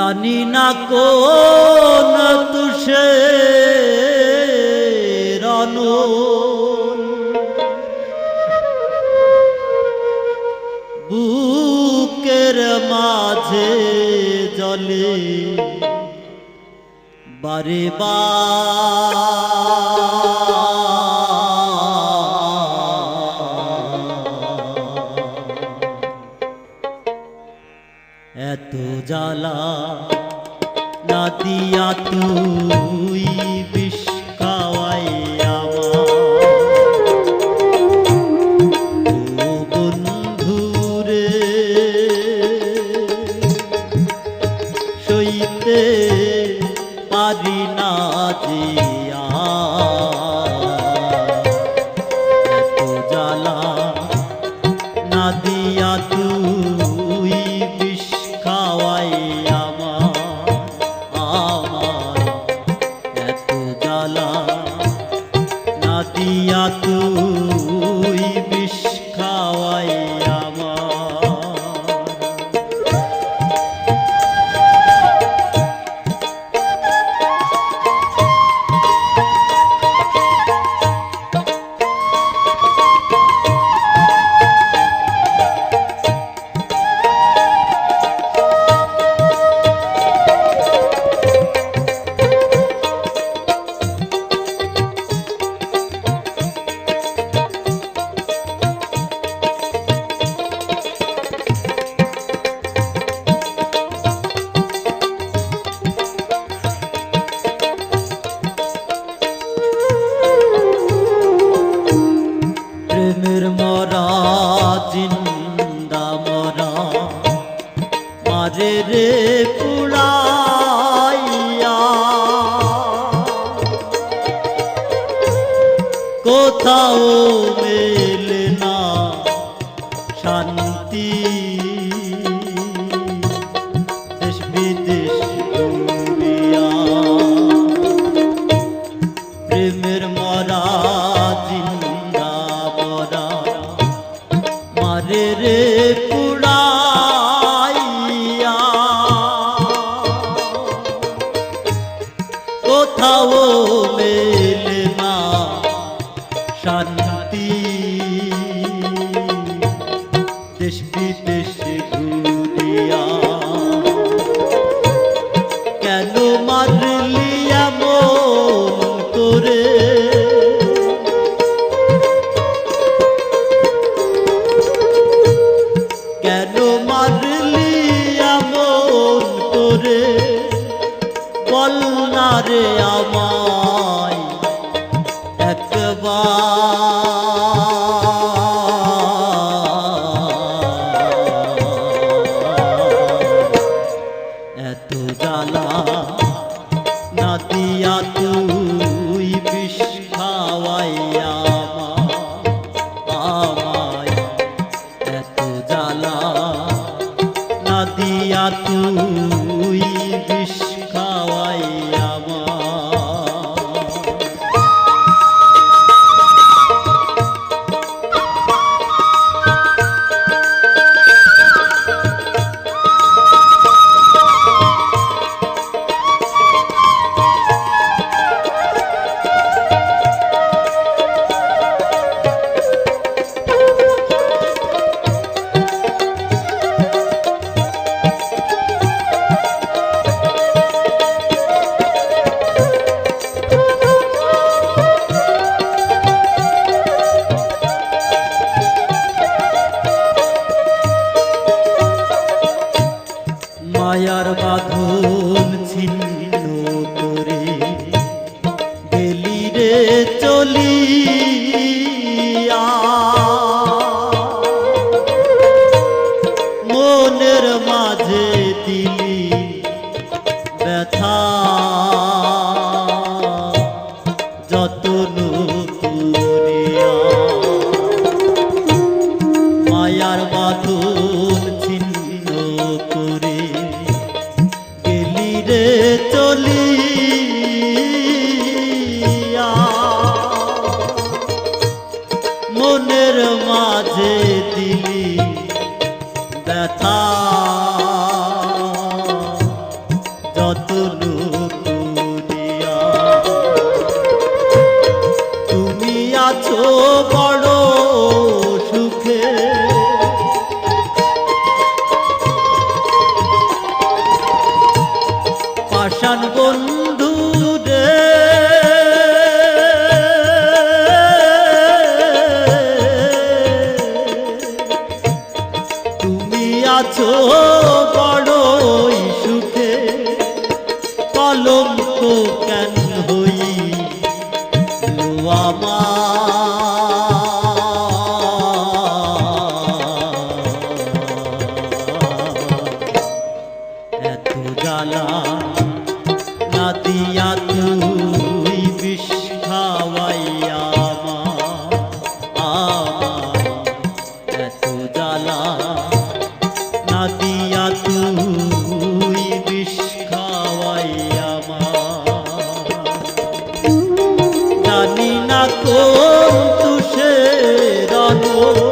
জানি না কোন তুষের অনল বুকের মাঝে জলে বারে এত জ্বালা না দিয়া তুই বিষ খাওয়াই আমার ও বন্ধুরে সইতে পারি না জিয়া এত জ্বালা না দিয়া তুই বিষ খাওয়াই আমার এত জ্বালা না দিয়া তুই বিষ খাওয়াই প্রেমের মরা জিন্দা মরা মারে রে পুড়াইয়া কোথাও মেলে না শান্তি দেশ বিদেশ ঘুরিয়া প্রেমের মরা জিন্দা মরা মারে রে পুড়াইয়া কোথাও মেলে না শান্তি দেশ বিদেশ ঘুরিয়া কেন মারলি এমন করে কেন মারলি এমন করে বল না রে আমায় এত জ্বালা না দিয়া তুই বিষ খাওয়াই আমায় এত জ্বালা না দিয়া তুই বিষ খাওয়াই আমার আছো বড় সুখে পাষাণ বন্ধু রে তুমি আছো বড়ই সুখে কলঙ্ক কেন হইল আমার এত জ্বালা না দিয়া তুই বিষ খাওয়াইয়া আমার এত জ্বালা না দিয়া তুই বিষ খাওয়াইয়া জানি না কোন তুষে রানো